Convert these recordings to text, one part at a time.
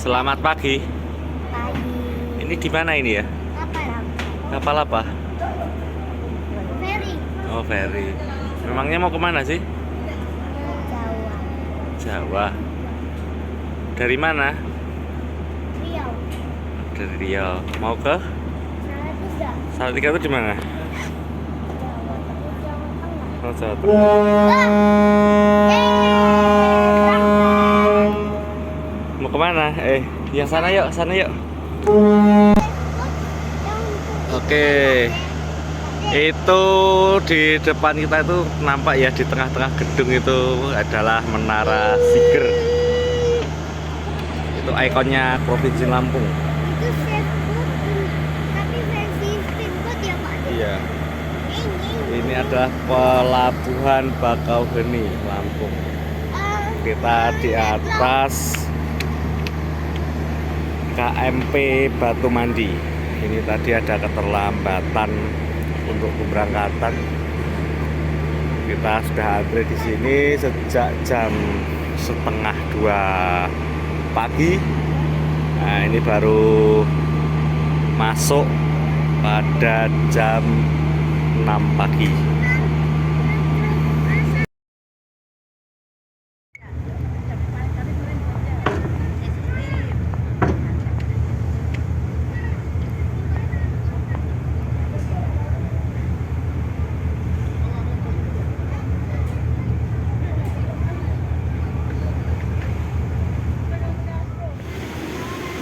Selamat pagi. Pagi. Ini di mana ini ya? Kapal. Kapal apa? Ferry. Oh, ferry. Memangnya mau kemana sih? Jawa. Jawa. Dari mana? Riau. Dari Riau. Mau ke Salatiga. Salatiga itu di mana? Jawa. Terus Jawa Tengah. Oh, Jawa Tengah. Mau kemana? Yang sana yuk, sana yuk. Oke. Itu di depan kita itu nampak ya, di tengah-tengah gedung itu adalah Menara Siger. Itu ikonnya Provinsi Lampung. Itu speedboat, tapi versi speedboat ya Pak? Iya. Ini adalah Pelabuhan Bakauheni Lampung. Kita di atas KMP Batu Mandi. Ini tadi ada keterlambatan untuk keberangkatan. Kita sudah antri di sini sejak jam 1:30 pagi. Nah, ini baru masuk pada jam 6 pagi.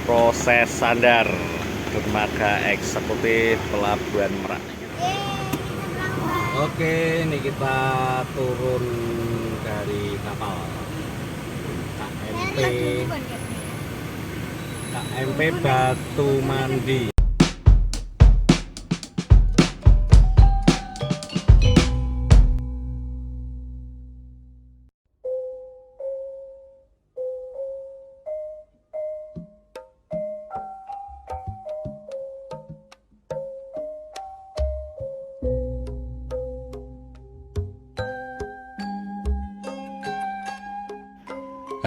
Proses sandar dermaga eksekutif Pelabuhan Merak. Oke, ini kita turun dari kapal KMP Batu Mandi.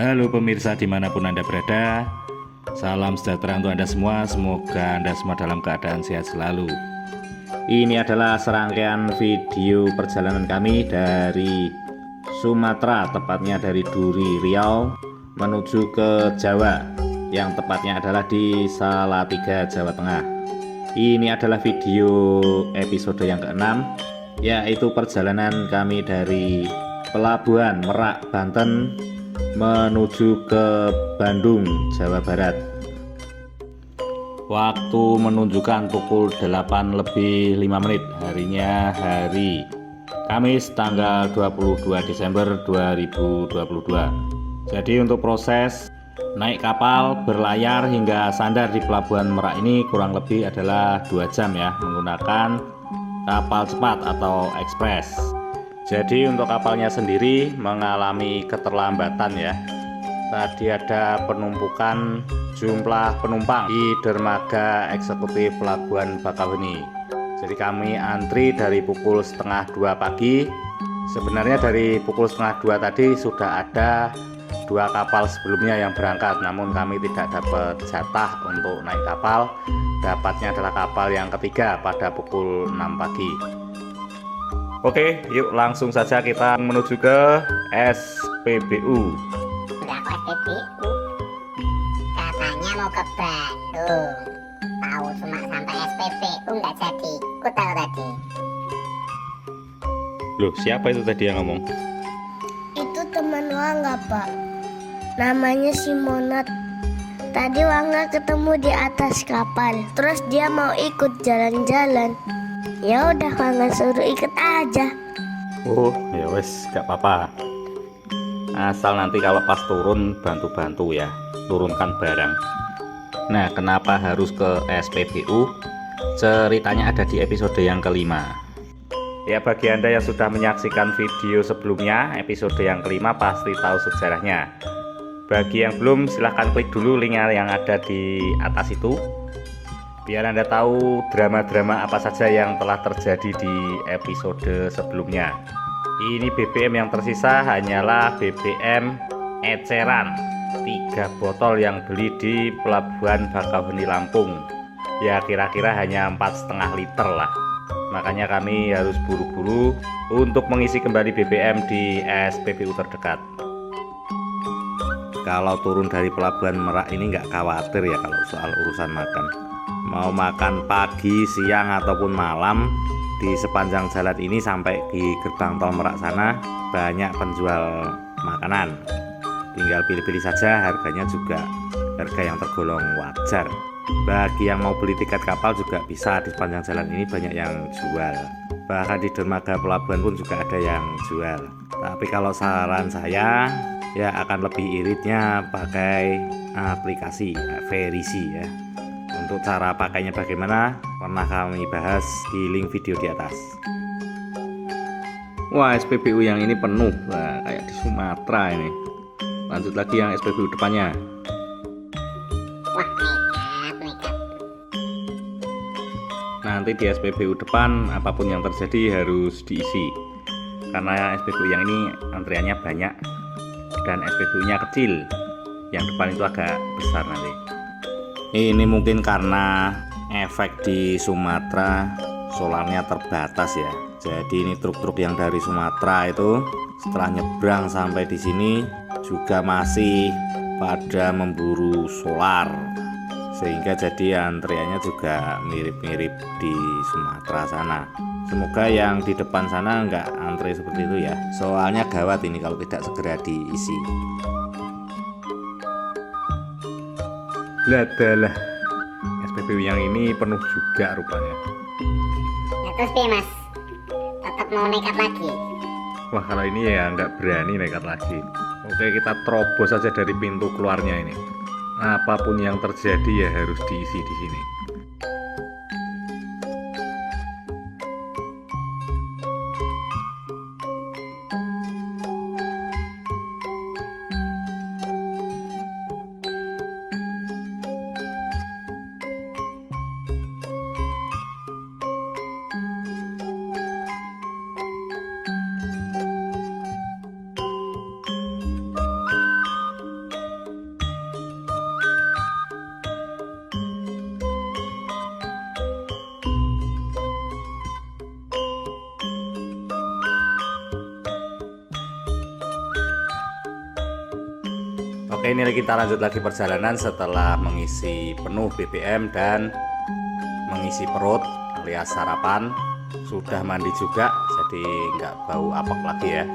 Halo pemirsa dimanapun Anda berada, salam sejahtera untuk Anda semua. Semoga Anda semua dalam keadaan sehat selalu. Ini adalah serangkaian video perjalanan kami dari Sumatera, tepatnya dari Duri Riau menuju ke Jawa, yang tepatnya adalah di Salatiga, Jawa Tengah. Ini adalah video episode yang ke-6, yaitu perjalanan kami dari Pelabuhan Merak, Banten menuju ke Bandung, Jawa Barat. Waktu menunjukkan pukul 8:05. Harinya hari Kamis tanggal 22 Desember 2022. Jadi untuk proses naik kapal, berlayar hingga sandar di Pelabuhan Merak ini kurang lebih adalah 2 jam ya, menggunakan kapal cepat atau ekspres. Jadi untuk kapalnya sendiri mengalami keterlambatan ya. Tadi ada penumpukan jumlah penumpang di dermaga eksekutif Pelabuhan Bakauheni. Jadi kami antri dari pukul 1:30 pagi. Sebenarnya dari pukul 1:30 tadi sudah ada 2 kapal sebelumnya yang berangkat, namun kami tidak dapat jatah untuk naik kapal. Dapatnya adalah kapal yang ketiga pada pukul 6 pagi. Oke, yuk langsung saja kita menuju ke SPBU. Udah kok SPBU. Katanya mau ke Bandung. Tahu cuma sampai SPBU nggak jadi. Ku tahu tadi. Loh, siapa itu tadi yang ngomong? Itu teman Wangga Pak. Namanya Simonat. Tadi Wangga ketemu di atas kapal. Terus dia mau ikut jalan-jalan. Ya udah Wangga suruh ikut aja. Oh, ya wes, gak apa-apa. Asal nanti kalau pas turun bantu-bantu ya, turunkan barang. Nah, kenapa harus ke SPBU? Ceritanya ada di episode yang kelima. Ya, bagi Anda yang sudah menyaksikan video sebelumnya, episode yang kelima pasti tahu sejarahnya. Bagi yang belum, silahkan klik dulu linknya yang ada di atas itu, biar Anda tahu drama-drama apa saja yang telah terjadi di episode sebelumnya. Ini BBM yang tersisa hanyalah BBM eceran 3 botol yang beli di Pelabuhan Bakauheni Lampung. Ya kira-kira hanya 4,5 liter lah. Makanya kami harus buru-buru untuk mengisi kembali BBM di SPBU terdekat. Kalau turun dari Pelabuhan Merak ini nggak khawatir ya kalau soal urusan makan. Mau makan pagi, siang ataupun malam, di sepanjang jalan ini sampai di gerbang tol Merak sana banyak penjual makanan. Tinggal pilih-pilih saja, harganya juga harga yang tergolong wajar. Bagi yang mau beli tiket kapal juga bisa, di sepanjang jalan ini banyak yang jual. Bahkan di dermaga pelabuhan pun juga ada yang jual. Tapi kalau saran saya ya akan lebih iritnya pakai aplikasi Verisi ya. Untuk cara pakainya bagaimana pernah kami bahas di link video di atas. Wah, SPBU yang ini penuh. Wah, kayak di Sumatera ini. Lanjut lagi yang SPBU depannya. Wah, nekat. Nanti di SPBU depan apapun yang terjadi harus diisi. Karena SPBU yang ini antriannya banyak dan SPBU-nya kecil. Yang depan itu agak besar nanti. Ini mungkin karena efek di Sumatera solarnya terbatas ya. Jadi ini truk-truk yang dari Sumatera itu setelah nyebrang sampai di sini juga masih pada memburu solar, sehingga jadi antriannya juga mirip-mirip di Sumatera sana. Semoga yang di depan sana nggak antri seperti itu ya, soalnya gawat ini kalau tidak segera diisi. Ladalah, SPBU yang ini penuh juga rupanya. Ya terus piye mas? Tetap mau nekat lagi? Wah, kalau ini ya nggak berani nekat lagi. Oke, kita terobos saja dari pintu keluarnya ini. Apapun yang terjadi ya harus diisi di sini. Oke, ini kita lanjut lagi perjalanan setelah mengisi penuh BBM dan mengisi perut alias sarapan. Sudah mandi juga, jadi nggak bau apek lagi ya.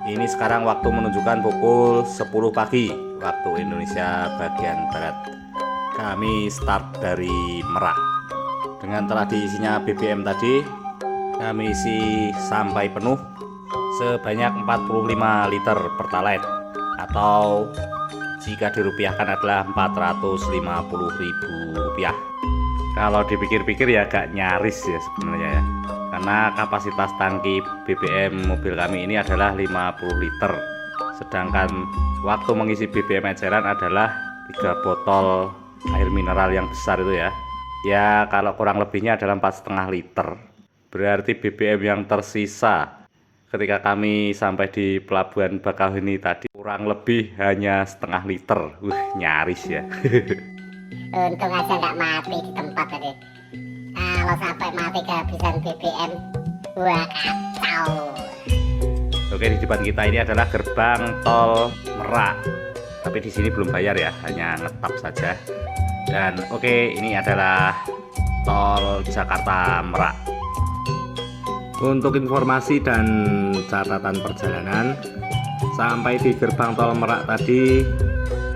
Ini sekarang waktu menunjukkan pukul 10 pagi waktu Indonesia bagian Barat. Kami start dari Merak. Dengan telah diisinya BBM tadi, kami isi sampai penuh sebanyak 45 liter Pertalite, atau jika dirupiahkan adalah Rp450.000. Kalau dipikir-pikir ya agak nyaris ya sebenarnya ya, karena kapasitas tangki BBM mobil kami ini adalah 50 liter, sedangkan waktu mengisi BBM eceran adalah 3 botol air mineral yang besar itu ya. Ya kalau kurang lebihnya adalah 4,5 liter. Berarti BBM yang tersisa ketika kami sampai di Pelabuhan Bakauheni tadi kurang lebih hanya 0,5 liter. Nyaris ya. Untung aja nggak mati di tempat tadi. Kalau sampai mati kehabisan BBM, wah kacau. Oke, di depan kita ini adalah gerbang tol Merak. Tapi di sini belum bayar ya, hanya ngetap saja. Dan oke, ini adalah tol Jakarta Merak. Untuk informasi dan catatan perjalanan, sampai di gerbang tol Merak tadi,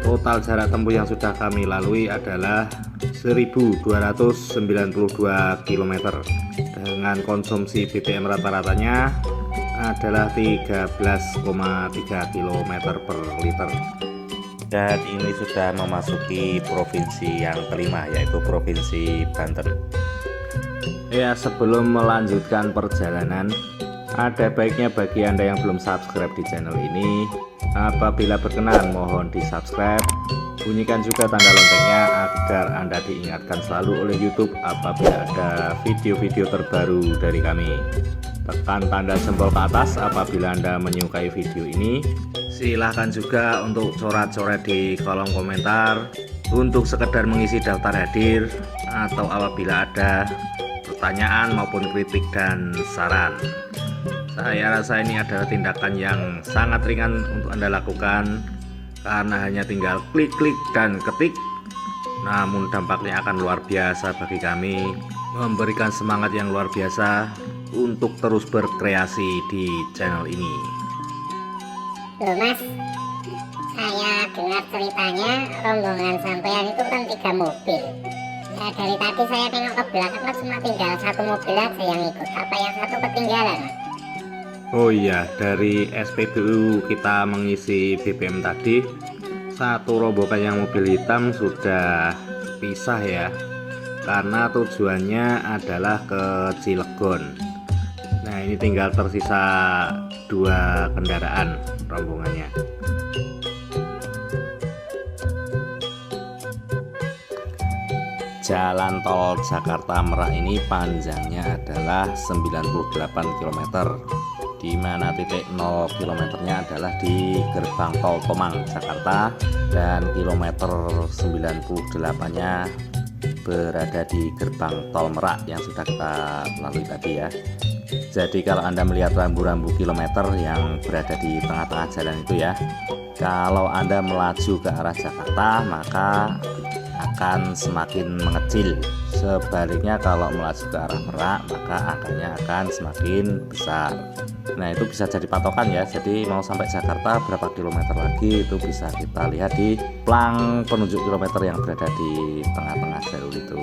total jarak tempuh yang sudah kami lalui adalah 1.292 km dengan konsumsi BBM rata-ratanya adalah 13,3 km per liter. Dan ini sudah memasuki provinsi yang kelima, yaitu Provinsi Banten. Ya, sebelum melanjutkan perjalanan, ada baiknya bagi Anda yang belum subscribe di channel ini, apabila berkenan mohon di subscribe, bunyikan juga tanda loncengnya agar Anda diingatkan selalu oleh YouTube apabila ada video-video terbaru dari kami. Tekan tanda jempol ke atas apabila Anda menyukai video ini, Silahkan juga untuk coret-coret di kolom komentar untuk sekedar mengisi daftar hadir atau apabila ada pertanyaan maupun kritik dan saran. Saya rasa ini adalah tindakan yang sangat ringan untuk Anda lakukan karena hanya tinggal klik-klik dan ketik. Namun dampaknya akan luar biasa bagi kami, memberikan semangat yang luar biasa untuk terus berkreasi di channel ini. Loh Mas, saya dengar ceritanya rombongan sampean itu kan 3 mobil. Nah, dari tadi saya tengok ke belakang kan cuma tinggal 1 mobil aja yang ikut. Apa yang satu ketinggalan? Oh iya, dari SPBU kita mengisi BBM tadi, satu rombongan yang mobil hitam sudah pisah ya, karena tujuannya adalah ke Cilegon. Nah ini tinggal tersisa 2 kendaraan rombongannya. Jalan tol Jakarta Merak ini panjangnya adalah 98 km, di mana titik 0 kilometernya adalah di gerbang tol Tomang Jakarta dan kilometer 98-nya berada di gerbang tol Merak yang sudah kita lalui tadi ya. Jadi kalau Anda melihat rambu-rambu kilometer yang berada di tengah-tengah jalan itu ya, kalau Anda melaju ke arah Jakarta maka akan semakin mengecil. Sebaliknya kalau melaju ke arah Merak maka angkanya akan semakin besar. Nah itu bisa jadi patokan ya. Jadi mau sampai Jakarta berapa kilometer lagi itu bisa kita lihat di plang penunjuk kilometer yang berada di tengah-tengah jalur itu.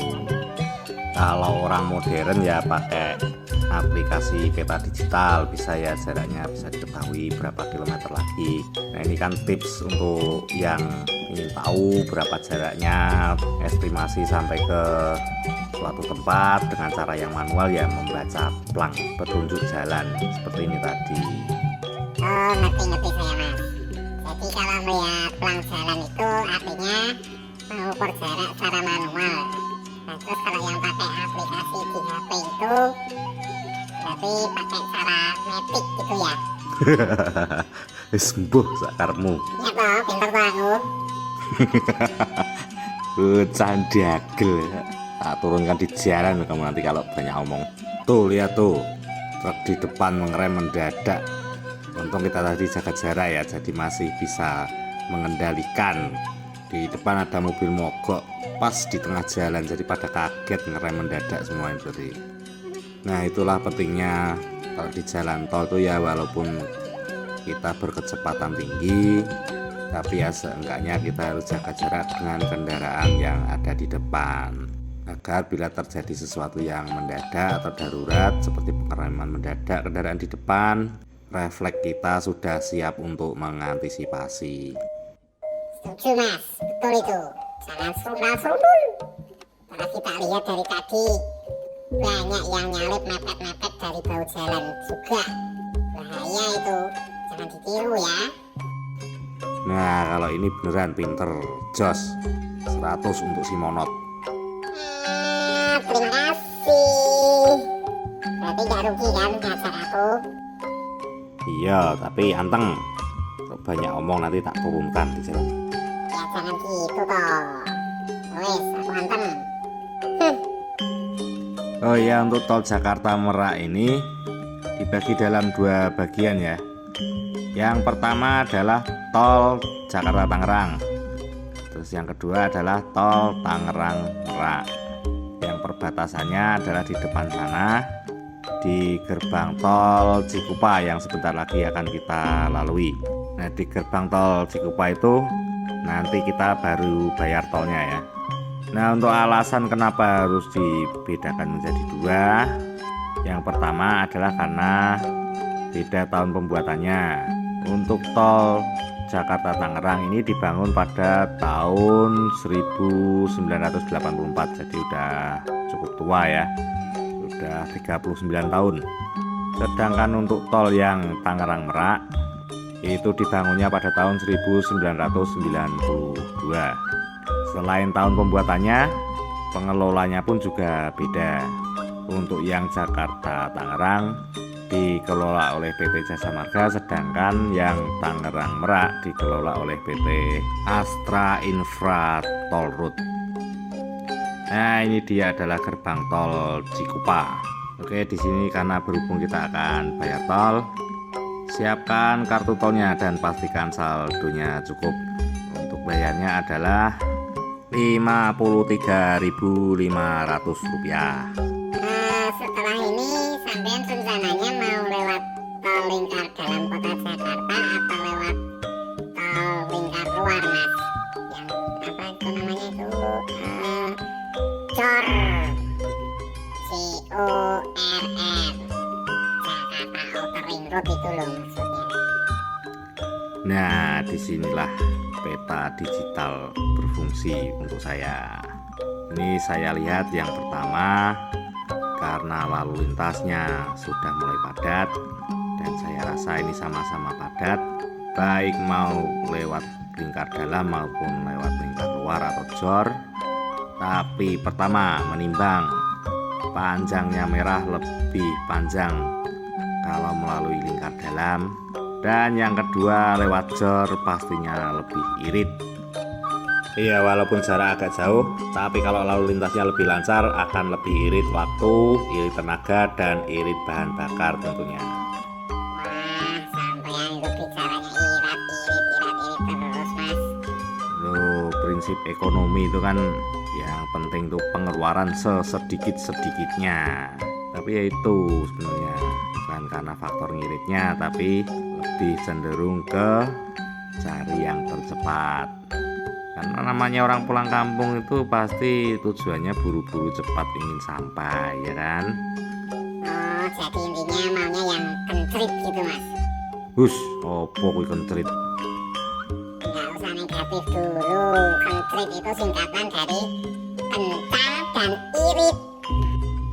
Kalau orang modern ya pakai aplikasi peta digital, bisa ya jaraknya bisa diketahui berapa kilometer lagi. Nah ini kan tips untuk yang ingin tahu berapa jaraknya, estimasi sampai ke suatu tempat dengan cara yang manual ya, membaca plang petunjuk jalan seperti ini tadi. Oh ngerti saya Mas. Jadi kalau melihat plang jalan itu artinya mengukur jarak secara manual. Nah terus kalau yang pakai aplikasi di HP itu berarti pakai cara matic gitu ya. Sembuh sakarmu. Iya toh, pinter toh aku. Candagel, tak turunkan di jalan kamu nanti kalau banyak omong. Tuh lihat tuh, truk di depan mengerem mendadak. Untung kita tadi jaga jarak ya, jadi masih bisa mengendalikan. Di depan ada mobil mogok pas di tengah jalan, jadi pada kaget ngerem mendadak semua itu. Nah itulah pentingnya kalau di jalan tol tuh ya, walaupun kita berkecepatan tinggi tapi ya seenggaknya kita harus jaga jarak dengan kendaraan yang ada di depan, agar bila terjadi sesuatu yang mendadak atau darurat seperti pengereman mendadak kendaraan di depan, refleks kita sudah siap untuk mengantisipasi. Setuju Mas, betul itu. Jangan serundal-serundul. Karena kita lihat dari tadi banyak yang nyalip mepet-mepet dari bahu jalan juga. Bahaya itu, jangan ditiru ya. Nah kalau ini beneran pinter, jos 100 untuk si Monot. Terima kasih. Berarti gak rugi kan ngajar aku? Iya tapi anteng, kalau banyak omong nanti tak turunkan di jalan. Ya jangan gitu toh. Wes, aku anteng. Oh ya, untuk tol Jakarta Merak ini dibagi dalam 2 bagian ya. Yang pertama adalah tol Jakarta Tangerang. Terus yang kedua adalah tol Tangerang Merak. Yang perbatasannya adalah di depan sana, di gerbang tol Cikupa yang sebentar lagi akan kita lalui. Nah di gerbang tol Cikupa itu nanti kita baru bayar tolnya ya. Nah untuk alasan kenapa harus dibedakan menjadi 2, yang pertama adalah karena beda tahun pembuatannya. Untuk tol Jakarta Tangerang ini dibangun pada tahun 1984, jadi udah cukup tua ya, udah 39 tahun. Sedangkan untuk tol yang Tangerang Merak itu dibangunnya pada tahun 1992. Selain tahun pembuatannya, pengelolanya pun juga beda. Untuk yang Jakarta Tangerang dikelola oleh PT Jasa Marga, sedangkan yang Tangerang Merak dikelola oleh PT Astra Infra Toll Road. Nah, ini dia adalah gerbang tol Cikupa. Oke, di sini karena berhubung kita akan bayar tol, siapkan kartu tolnya dan pastikan saldonya cukup. Untuk bayarnya adalah Rp53.500. Setelah ini sampean rencananya mau lewat tol lingkar dalam kota Jakarta atau lewat tol lingkar luar, Mas? Yang apa itu namanya itu COR, CORR, Jakarta Outer Ring Road itu loh maksudnya. Nah, disinilah peta digital berfungsi untuk saya. Ini saya lihat yang pertama, karena lalu lintasnya sudah mulai padat, dan saya rasa ini sama-sama padat, baik mau lewat lingkar dalam maupun lewat lingkar luar atau JOR. Tapi pertama, menimbang panjangnya merah lebih panjang kalau melalui lingkar dalam, dan yang kedua lewat JOR pastinya lebih irit. Iya, walaupun jarak agak jauh, tapi kalau lalu lintasnya lebih lancar akan lebih irit waktu, irit tenaga, dan irit bahan bakar tentunya. Wah, sampean itu bicaranya irit terus, Mas. Loh, prinsip ekonomi itu kan yang penting tuh pengeluaran sesedikit-sedikitnya. Tapi ya itu sebenarnya bukan karena faktor ngiritnya, tapi lebih cenderung ke cari yang tercepat. Karena namanya orang pulang kampung itu pasti tujuannya buru-buru cepat ingin sampai, ya kan? Oh, jadi intinya maunya yang kentrit gitu, Mas. Hus, opo kuwi kentrit? Nggak usah negatif dulu. Kentrit itu singkatan dari kental dan irit.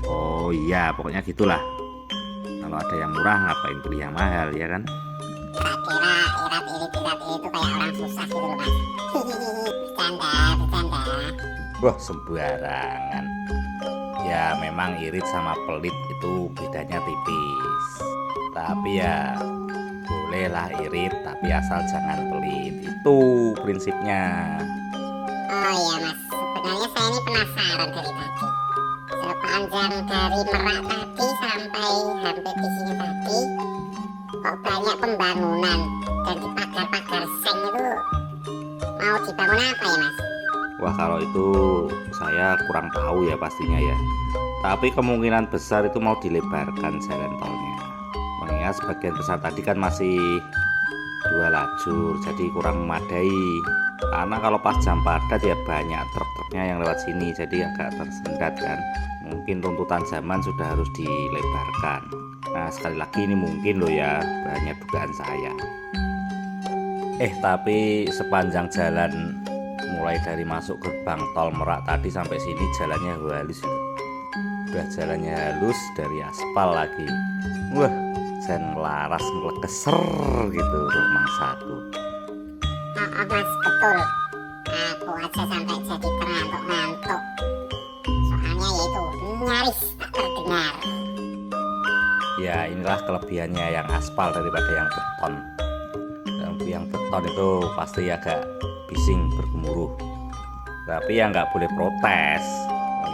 Oh iya, pokoknya gitulah. Kalau ada yang murah ngapain beli yang mahal, ya kan? Kira-kira irit itu kayak orang susah gitu loh, Mas. Bercanda. Wah, sembarangan. Ya memang irit sama pelit itu bedanya tipis. Tapi ya bolehlah irit, tapi asal jangan pelit. Itu prinsipnya. Oh iya, Mas, sebenarnya saya ini penasaran dari tadi. Sepanjang dari Merak tadi sampai hampir di sini tadi, kok banyak pembangunan, dan di pagar-pagar seng itu mau dibangun apa ya, Mas? Wah, kalau itu saya kurang tahu ya pastinya ya. Tapi kemungkinan besar itu mau dilebarkan jalan tolnya. Mengingat sebagian besar tadi kan masih 2 lajur, jadi kurang memadai. Karena kalau pas jam padat ya banyak truk-truknya yang lewat sini, jadi agak tersendat kan. Mungkin tuntutan zaman sudah harus dilebarkan. Nah, sekali lagi ini mungkin loh ya, banyak dugaan saya. Tapi sepanjang jalan mulai dari masuk gerbang tol Merak tadi sampai sini jalannya halus. Udah jalannya halus dari aspal lagi. Wah, jan laras ngelekeser gitu rumah satu. Oh, Mas, betul. Aku aja sampai jadi terantuk-ngantuk. Soalnya yaitu nyaris tak terdengar. Ya inilah kelebihannya yang aspal daripada yang beton. Yang beton itu pasti agak bising bergemuruh. Tapi ya nggak boleh protes.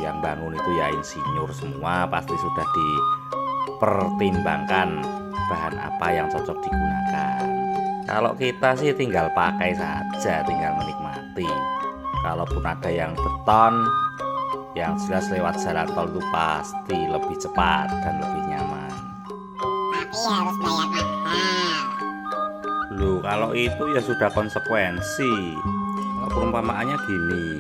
Yang bangun itu ya insinyur semua, pasti sudah dipertimbangkan bahan apa yang cocok digunakan. Kalau kita sih tinggal pakai saja, tinggal menikmati. Kalaupun ada yang beton, yang jelas lewat jalan tol itu pasti lebih cepat dan lebih nyaman. Tapi harus bayar mahal. Loh, kalau itu ya sudah konsekuensi. Kalau perumpamaannya gini,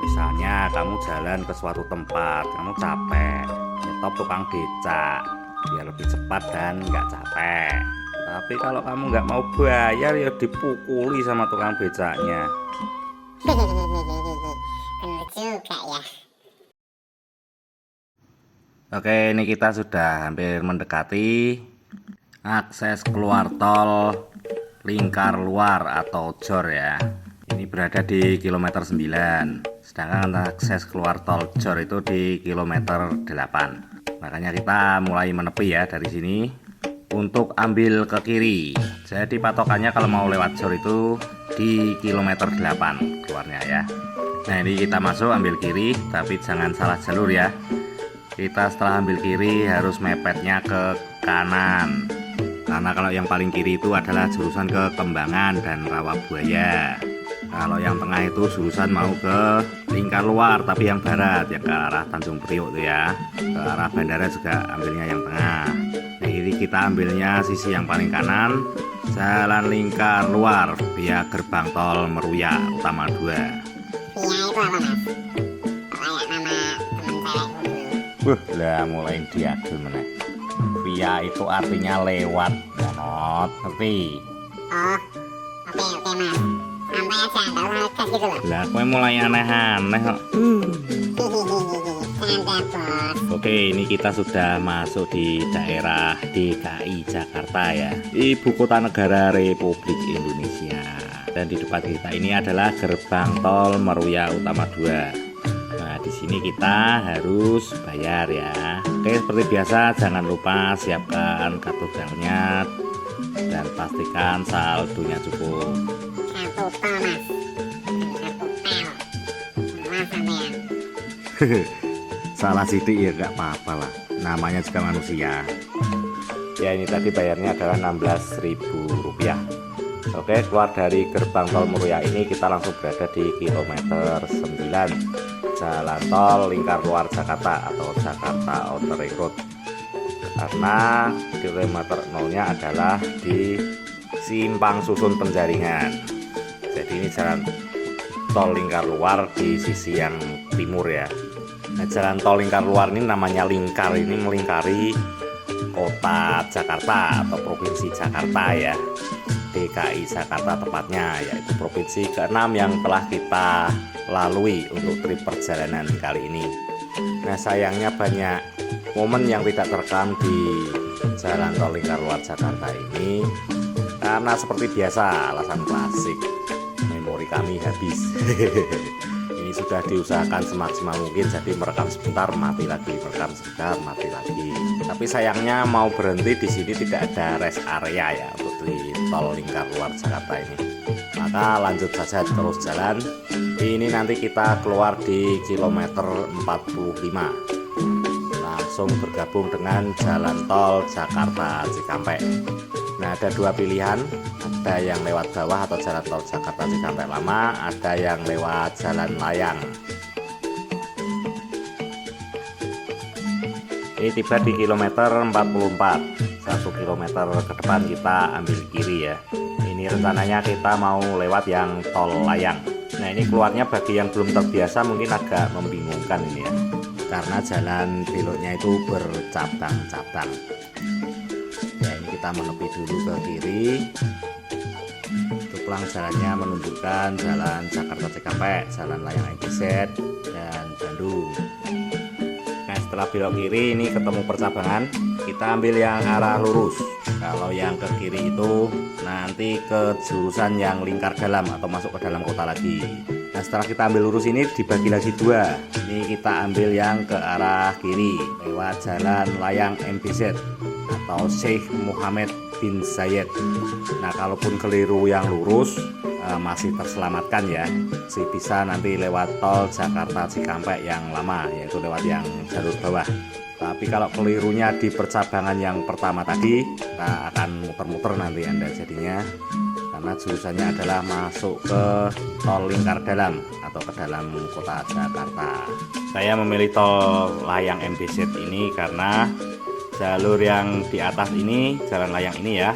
misalnya kamu jalan ke suatu tempat, kamu capek, nyetop tukang becak biar lebih cepat dan nggak capek. Tapi kalau kamu nggak mau bayar ya dipukuli sama tukang becaknya. Bener juga ya. Oke, ini kita sudah hampir mendekati akses keluar tol lingkar luar atau JOR ya. Ini berada di kilometer 9, sedangkan akses keluar tol JOR itu di kilometer 8. Makanya kita mulai menepi ya dari sini. untuk ambil ke kiri. Jadi patokannya kalau mau lewat jor itu di kilometer 8 keluarnya ya. Nah ini kita masuk ambil kiri, tapi jangan salah jalur ya. Kita setelah ambil kiri harus mepetnya ke kanan, karena kalau yang paling kiri itu adalah jurusan ke Kembangan dan Rawabuaya. Kalau yang tengah itu jurusan mau ke Lingkar Luar, tapi yang barat, yang ke arah Tanjung Priok itu ya. Ke arah bandara juga ambilnya yang tengah. Nah ini kita ambilnya sisi yang paling kanan, Jalan Lingkar Luar via gerbang tol Meruya Utama 2. Via itu apa mas? Kayak nama teman cewek. Lah mulai diadul meneh. Via itu artinya lewat, monot, ngerti? Oh, oke mas. Santai aja, nggak usah ngegas gitu loh. Lah kowe mulai aneh-aneh kok. Santai bos. Oke, ini kita sudah masuk di daerah DKI Jakarta ya, Ibu Kota Negara Republik Indonesia. Dan di depan kita ini adalah gerbang tol Meruya Utama 2. Nah, di sini kita harus bayar ya. Oke, seperti biasa jangan lupa siapkan kartu banknya dan pastikan saldonya cukup. Kartu tol mas. Kartu tol. Mas sampean. Salah sidik ya nggak apa-apa lah, namanya juga manusia ya. Ini tadi bayarnya adalah Rp16.000. Oke, keluar dari gerbang tol Meruya ini kita langsung berada di kilometer 9 Jalan Tol Lingkar Luar Jakarta atau Jakarta Outer Ring Road, karena kilometer 0-nya adalah di Simpang Susun Penjaringan. Jadi ini jalan tol Lingkar Luar di sisi yang timur ya. Nah, jalan tol Lingkar Luar ini namanya lingkar, ini melingkari kota Jakarta atau provinsi Jakarta ya, DKI Jakarta tepatnya, yaitu provinsi ke-6 yang telah kita lalui untuk trip perjalanan kali ini. Nah sayangnya banyak momen yang tidak terekam di jalan tol Lingkar Luar Jakarta ini, karena seperti biasa alasan klasik, memori kami habis. Ini sudah diusahakan semaksimal mungkin, jadi merekam sebentar mati lagi, merekam sebentar mati lagi. Tapi sayangnya mau berhenti di sini tidak ada rest area ya untuk di tol Lingkar Luar Jakarta ini. Maka lanjut saja terus jalan. Ini nanti kita keluar di kilometer 45. Langsung bergabung dengan jalan tol Jakarta Cikampek. Nah ada dua pilihan, ada yang lewat bawah atau jalan tol Jakarta Cikampek Lama, ada yang lewat jalan layang. Ini tiba di kilometer 44, 1 kilometer ke depan kita ambil kiri ya. Ini rencananya kita mau lewat yang tol layang. Nah ini keluarnya bagi yang belum terbiasa mungkin agak membingungkan ini ya, karena jalan beloknya itu bercabang-cabang. Ya ini kita menepi dulu ke kiri. Untuk pelang jalannya menunjukkan jalan Jakarta Cikampek, jalan layang MBZ dan Bandung. Nah setelah belok kiri ini ketemu percabangan, kita ambil yang arah lurus. Kalau yang ke kiri itu nanti ke jurusan yang lingkar dalam atau masuk ke dalam kota lagi. Nah setelah kita ambil lurus ini dibagi lagi dua. Ini kita ambil yang ke arah kiri lewat jalan layang MBZ atau Syekh Muhammad bin Zayed. Nah kalaupun keliru yang lurus masih terselamatkan ya, masih bisa nanti lewat tol Jakarta Cikampek yang lama, yaitu lewat yang jalur bawah. Tapi kalau kelirunya di percabangan yang pertama tadi, kita akan muter-muter nanti Anda jadinya, karena jurusannya adalah masuk ke tol lingkar dalam atau ke dalam kota Jakarta. Saya memilih tol layang MBZ ini karena jalur yang di atas ini, jalan layang ini ya,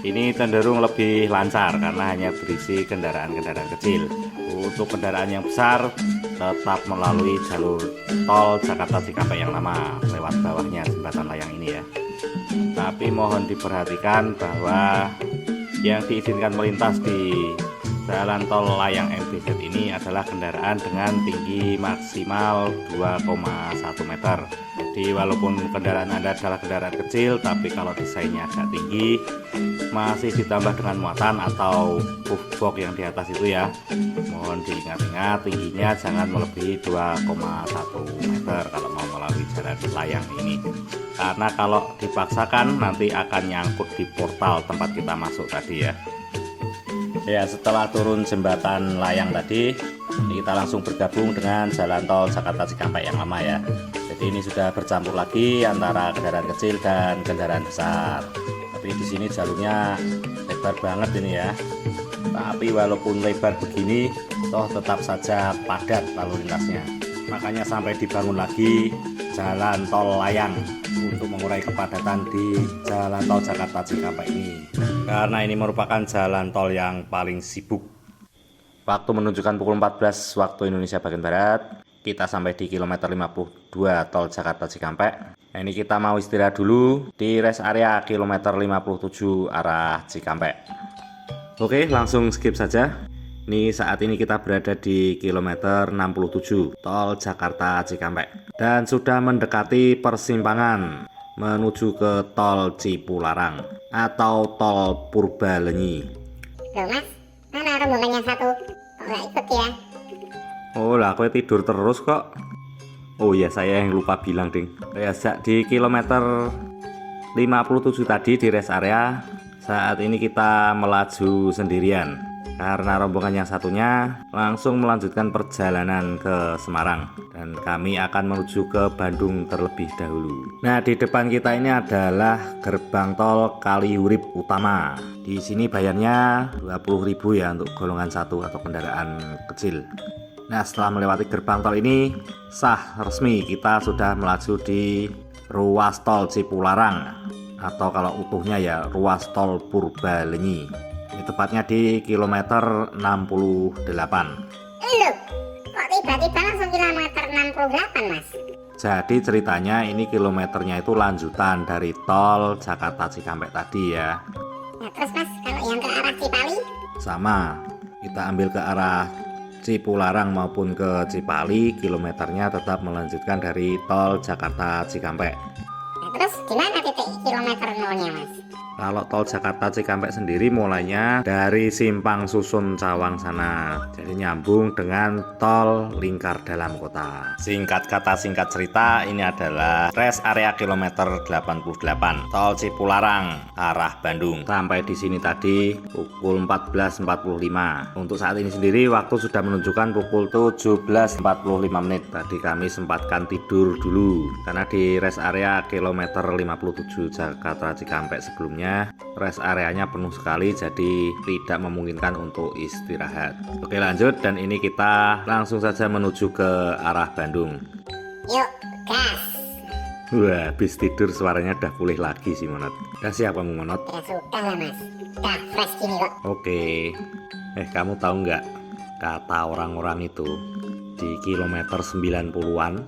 ini cenderung lebih lancar karena hanya berisi kendaraan-kendaraan kecil. Untuk kendaraan yang besar tetap melalui jalur tol Jakarta Cikampek yang lama lewat bawahnya jembatan layang ini ya. Tapi mohon diperhatikan bahwa yang diizinkan melintas di jalan tol layang MBZ ini adalah kendaraan dengan tinggi maksimal 2,1 meter. Jadi walaupun kendaraan Anda adalah kendaraan kecil, tapi kalau desainnya agak tinggi, masih ditambah dengan muatan atau puff box yang di atas itu ya. Mohon diingat-ingat tingginya jangan melebihi 2,1 meter kalau mau melalui jalan layang ini, karena kalau dipaksakan nanti akan nyangkut di portal tempat kita masuk tadi ya. Ya, setelah turun jembatan layang tadi, kita langsung bergabung dengan jalan tol Jakarta Cikampek yang lama ya. Jadi ini sudah bercampur lagi antara kendaraan kecil dan kendaraan besar. Tapi di sini jalurnya lebar banget ini ya. Tapi walaupun lebar begini, toh tetap saja padat lalu lintasnya. Makanya sampai dibangun lagi jalan tol layang untuk mengurai kepadatan di jalan tol Jakarta Cikampek ini. Karena ini merupakan jalan tol yang paling sibuk. Waktu menunjukkan pukul 14 waktu Indonesia bagian Barat. Kita sampai di kilometer 52 tol Jakarta Cikampek. Nah, ini kita mau istirahat dulu di rest area kilometer 57 arah Cikampek. Oke, langsung skip saja. Ini saat ini kita berada di kilometer 67 tol Jakarta Cikampek dan sudah mendekati persimpangan menuju ke tol Cipularang atau tol Purbalenyi. Loh mas, mana rombongannya satu? Kok nggak ikut ya? Oh lah, aku tidur terus kok. Oh ya, saya yang lupa bilang ding. Ya, di kilometer 57 tadi di rest area, saat ini kita melaju sendirian karena rombongan yang satunya langsung melanjutkan perjalanan ke Semarang dan kami akan menuju ke Bandung terlebih dahulu. Nah, di depan kita ini adalah gerbang tol Kaliurip Utama. Di sini bayarnya 20.000 ya untuk golongan 1 atau kendaraan kecil. Nah, setelah melewati gerbang tol ini sah resmi kita sudah melaju di ruas tol Cipularang atau kalau utuhnya ya ruas tol Purbalenyi. Ini tepatnya di kilometer 68. Loh, kok tiba-tiba langsung kilometer 68 mas? Jadi ceritanya ini kilometernya itu lanjutan dari tol Jakarta Cikampek tadi ya. Nah terus mas, kalau yang ke arah Cipali? Sama, kita ambil ke arah Cipularang maupun ke Cipali, kilometernya tetap melanjutkan dari tol Jakarta Cikampek. Nah terus gimana titik kilometer nolnya mas? Kalau tol Jakarta Cikampek sendiri mulainya dari Simpang Susun Cawang sana, jadi nyambung dengan tol lingkar dalam kota. Singkat kata singkat cerita, ini adalah rest area kilometer 88 tol Cipularang arah Bandung. Sampai di sini tadi pukul 14.45. Untuk saat ini sendiri waktu sudah menunjukkan pukul 17.45 menit. Tadi kami sempatkan tidur dulu karena di rest area kilometer 57 Jakarta Cikampek sebelumnya rest areanya penuh sekali, jadi tidak memungkinkan untuk istirahat. Oke, lanjut, dan ini kita langsung saja menuju ke arah Bandung. Yuk, gas! Wah, habis tidur suaranya udah pulih lagi sih Monot. Udah siap kamu Monot? Ya sudah lah mas, udah fresh gini kok. Oke. Kamu tahu nggak kata orang-orang itu di kilometer 90-an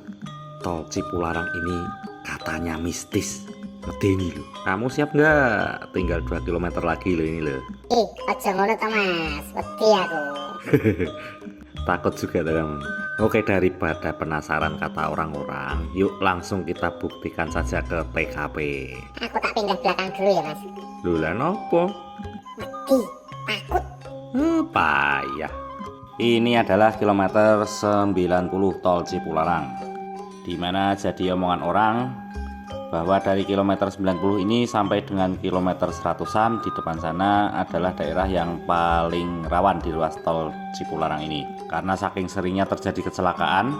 tol Cipularang ini katanya mistis. Medeni loh. Kamu siap nggak? Tinggal 2 km lagi loh ini loh. Ih, ojo ngono to mas, wedi aku. Takut juga tuh kamu. Oke, daripada penasaran kata orang-orang, yuk langsung kita buktikan saja ke TKP. Aku tak pindah belakang dulu ya mas. Loh lah nopo? Wedi, takut. Payah. Ini adalah kilometer 90 tol Cipularang, dimana jadi omongan orang bahwa dari kilometer 90 ini sampai dengan kilometer 100-an di depan sana adalah daerah yang paling rawan di ruas tol Cipularang ini, karena saking seringnya terjadi kecelakaan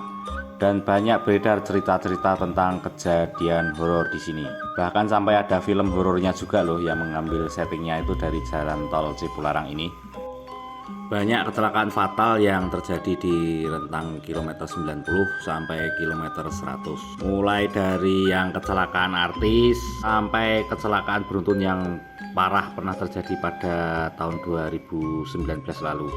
dan banyak beredar cerita-cerita tentang kejadian horor di sini. Bahkan sampai ada film horornya juga loh yang mengambil settingnya itu dari jalan tol Cipularang ini. Banyak kecelakaan fatal yang terjadi di rentang kilometer 90 sampai kilometer 100. Mulai dari yang kecelakaan artis sampai kecelakaan beruntun yang parah pernah terjadi pada tahun 2019 lalu,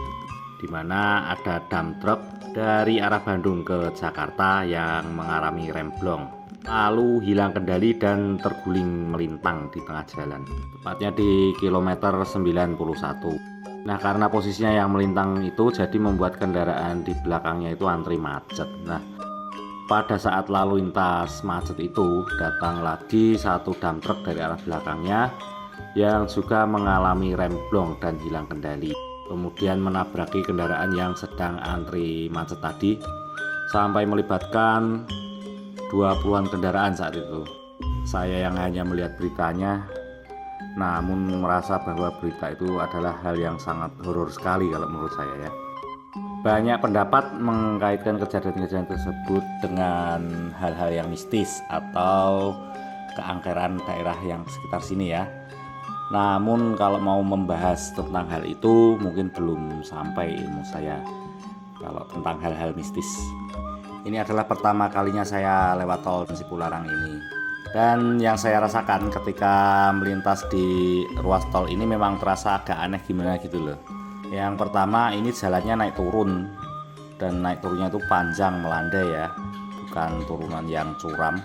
di mana ada dump truck dari arah Bandung ke Jakarta yang mengalami remblong, lalu hilang kendali dan terguling melintang di tengah jalan, tepatnya di kilometer 91. Nah, karena posisinya yang melintang itu jadi membuat kendaraan di belakangnya itu antri macet. Nah, pada saat lalu lintas macet itu datang lagi satu dump truck dari arah belakangnya yang juga mengalami remblong dan hilang kendali, kemudian menabraki kendaraan yang sedang antri macet tadi sampai melibatkan 20-an kendaraan saat itu. Saya yang hanya melihat beritanya, namun merasa bahwa berita itu adalah hal yang sangat horor sekali kalau menurut saya ya. Banyak pendapat mengkaitkan kejadian-kejadian tersebut dengan hal-hal yang mistis atau keangkeran daerah yang sekitar sini ya. Namun kalau mau membahas tentang hal itu mungkin belum sampai ilmu saya kalau tentang hal-hal mistis. Ini adalah pertama kalinya saya lewat tol Cipularang ini. Dan yang saya rasakan ketika melintas di ruas tol ini memang terasa agak aneh gimana gitu loh. Yang pertama, ini jalannya naik turun, dan naik turunnya itu panjang melandai ya, bukan turunan yang curam.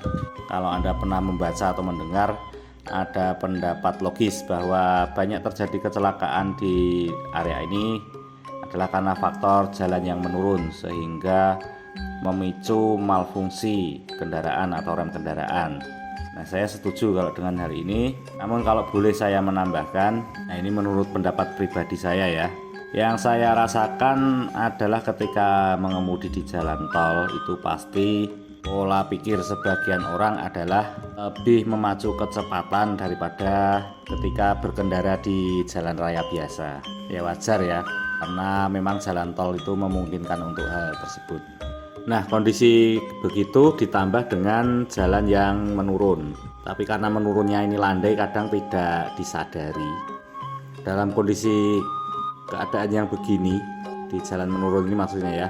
Kalau Anda pernah membaca atau mendengar, ada pendapat logis bahwa banyak terjadi kecelakaan di area ini adalah karena faktor jalan yang menurun sehingga memicu malfungsi kendaraan atau rem kendaraan. Nah, saya setuju kalau dengan hal ini. Namun kalau boleh saya menambahkan, nah ini menurut pendapat pribadi saya ya. Yang saya rasakan adalah ketika mengemudi di jalan tol itu pasti pola pikir sebagian orang adalah lebih memacu kecepatan daripada ketika berkendara di jalan raya biasa. Ya wajar ya, karena memang jalan tol itu memungkinkan untuk hal tersebut. Nah, kondisi begitu ditambah dengan jalan yang menurun. Tapi karena menurunnya ini landai kadang tidak disadari. Dalam kondisi keadaan yang begini di jalan menurun ini maksudnya ya,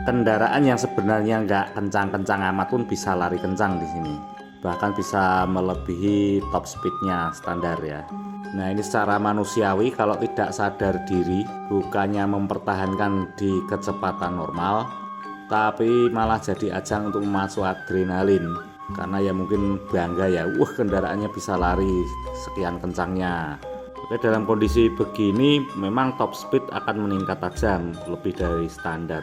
kendaraan yang sebenarnya nggak kencang-kencang amat pun bisa lari kencang di sini, bahkan bisa melebihi top speednya standar ya. Nah, ini secara manusiawi kalau tidak sadar diri bukannya mempertahankan di kecepatan normal, tapi malah jadi ajang untuk memacu adrenalin karena ya mungkin bangga ya, kendaraannya bisa lari sekian kencangnya. Oke, dalam kondisi begini memang top speed akan meningkat tajam lebih dari standar.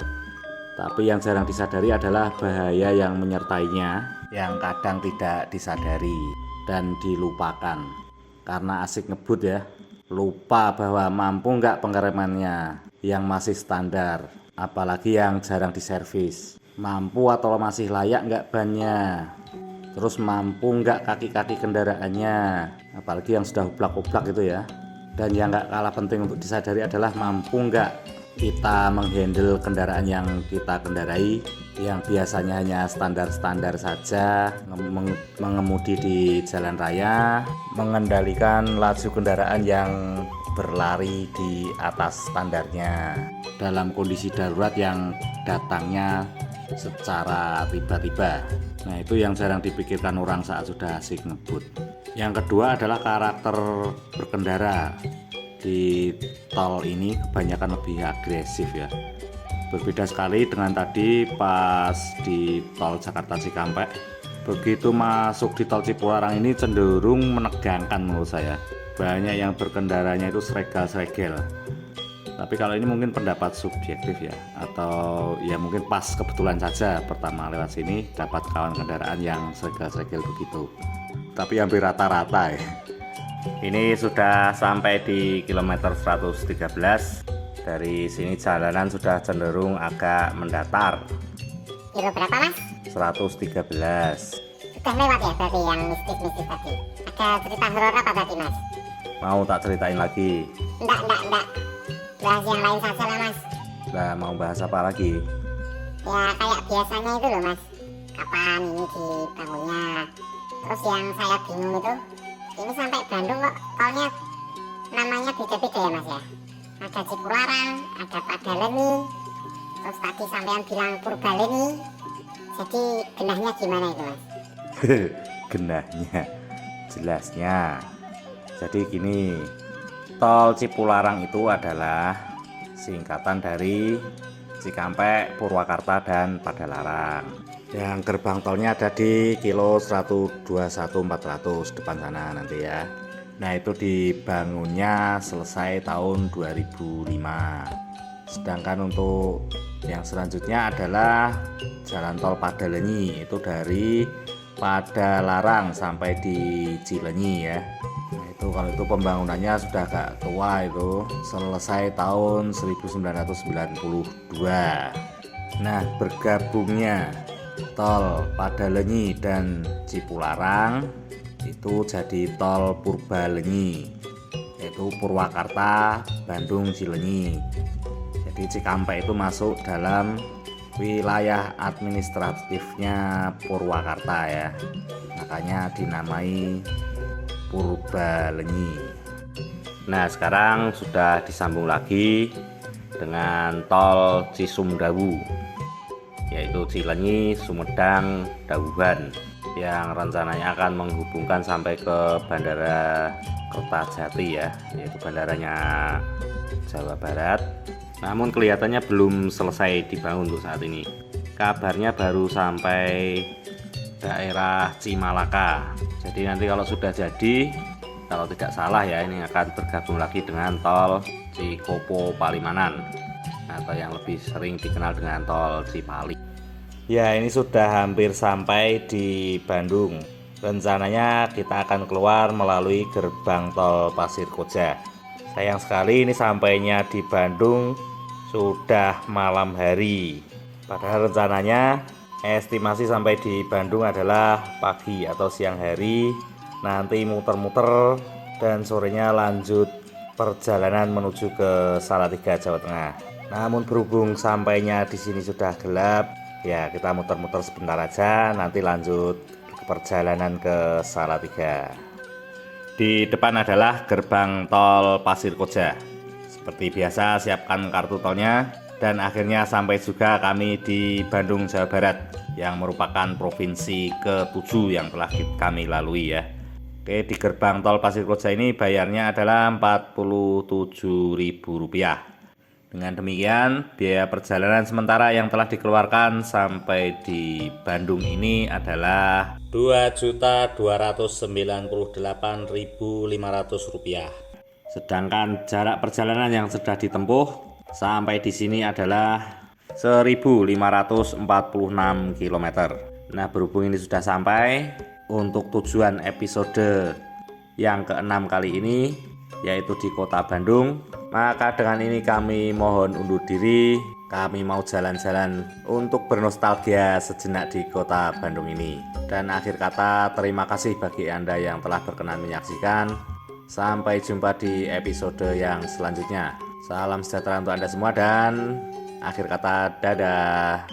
Tapi yang jarang disadari adalah bahaya yang menyertainya yang kadang tidak disadari dan dilupakan. Karena asik ngebut ya, lupa bahwa mampu nggak pengeremannya yang masih standar, apalagi yang jarang diservis. Mampu atau masih layak nggak bannya. Terus mampu nggak kaki-kaki kendaraannya, apalagi yang sudah oblak-oblak gitu ya. Dan yang nggak kalah penting untuk disadari adalah mampu nggak kita menghandle kendaraan yang kita kendarai, yang biasanya hanya standar-standar saja, mengemudi di jalan raya, mengendalikan laju kendaraan yang berlari di atas standarnya dalam kondisi darurat yang datangnya secara tiba-tiba. Nah, itu yang jarang dipikirkan orang saat sudah asik ngebut. Yang kedua adalah karakter berkendara di tol ini kebanyakan lebih agresif ya. Berbeda sekali dengan tadi pas di tol Jakarta Cikampek. Begitu masuk di tol Cipularang ini cenderung menegangkan menurut saya. Banyak yang berkendaranya itu sregal-sregel. Tapi kalau ini mungkin pendapat subjektif ya, atau ya mungkin pas kebetulan saja pertama lewat sini dapat kawan kendaraan yang sregel-sregel begitu. Tapi hampir rata-rata ya. Ini sudah sampai di kilometer 113. Dari sini jalanan sudah cenderung agak mendatar. Kilo berapa mas? 113. Sudah lewat ya berarti yang mistis-mistis tadi. Ada cerita horor apa tadi mas? Mau tak ceritain lagi? Enggak. Bahas yang lain saja lah mas. Nah, mau bahas apa lagi? Ya kayak biasanya itu loh mas, kapan ini dibangunnya. Terus yang saya bingung itu, ini sampai Bandung kok tolnya namanya beda-beda ya mas ya. Ada Cipularang, ada Padaleni, terus tadi sampean bilang Purbaleni. Jadi genahnya gimana itu mas? Genahnya jelasnya. Jadi gini, tol Cipularang itu adalah singkatan dari Cikampek, Purwakarta, dan Padalarang. Yang gerbang tolnya ada di kilo 121.400 depan sana nanti ya. Nah, itu dibangunnya selesai tahun 2005. Sedangkan untuk yang selanjutnya adalah jalan tol Padaleni, itu dari Padalarang sampai di Cilenyi ya. Nah, Itu kalau itu pembangunannya sudah agak tua, itu selesai tahun 1992. Nah, bergabungnya tol Padalenyi dan Cipularang itu jadi tol Purbalenyi, yaitu Purwakarta, Bandung, Cilenyi. Jadi Cikampek itu masuk dalam wilayah administratifnya Purwakarta ya, makanya dinamai Purbalenyi. Nah, sekarang sudah disambung lagi dengan tol Cisumdawu, yaitu Cilenyi, Sumedang, Dawuhan, yang rencananya akan menghubungkan sampai ke Bandara Kertajati ya, yaitu bandaranya Jawa Barat. Namun kelihatannya belum selesai dibangun untuk saat ini. Kabarnya baru sampai daerah Cimalaka. Jadi nanti kalau sudah jadi, kalau tidak salah ya, ini akan bergabung lagi dengan tol Cikopo Palimanan, atau yang lebih sering dikenal dengan tol Cipali. Ya, ini sudah hampir sampai di Bandung. Rencananya kita akan keluar melalui gerbang tol Pasir Koja. Sayang sekali ini sampainya di Bandung sudah malam hari. Padahal rencananya estimasi sampai di Bandung adalah pagi atau siang hari. Nanti muter-muter dan sorenya lanjut perjalanan menuju ke Salatiga, Jawa Tengah. Namun berhubung sampainya di sini sudah gelap, ya kita muter-muter sebentar aja, nanti lanjut perjalanan ke Salatiga. Di depan adalah gerbang tol Pasir Koja. Seperti biasa, siapkan kartu tolnya, dan akhirnya sampai juga kami di Bandung, Jawa Barat, yang merupakan provinsi ke-7 yang telah kami lalui ya. Oke, di gerbang tol Pasir Koja ini bayarnya adalah Rp47.000. Dengan demikian, biaya perjalanan sementara yang telah dikeluarkan sampai di Bandung ini adalah Rp2.298.500. Sedangkan jarak perjalanan yang sudah ditempuh sampai di sini adalah 1.546 km. Nah, berhubung ini sudah sampai, untuk tujuan episode yang ke-6 kali ini, yaitu di kota Bandung, maka dengan ini kami mohon undur diri. Kami mau jalan-jalan untuk bernostalgia sejenak di kota Bandung ini. Dan akhir kata, terima kasih bagi Anda yang telah berkenan menyaksikan. Sampai jumpa di episode yang selanjutnya. Salam sejahtera untuk Anda semua, dan akhir kata, dadah.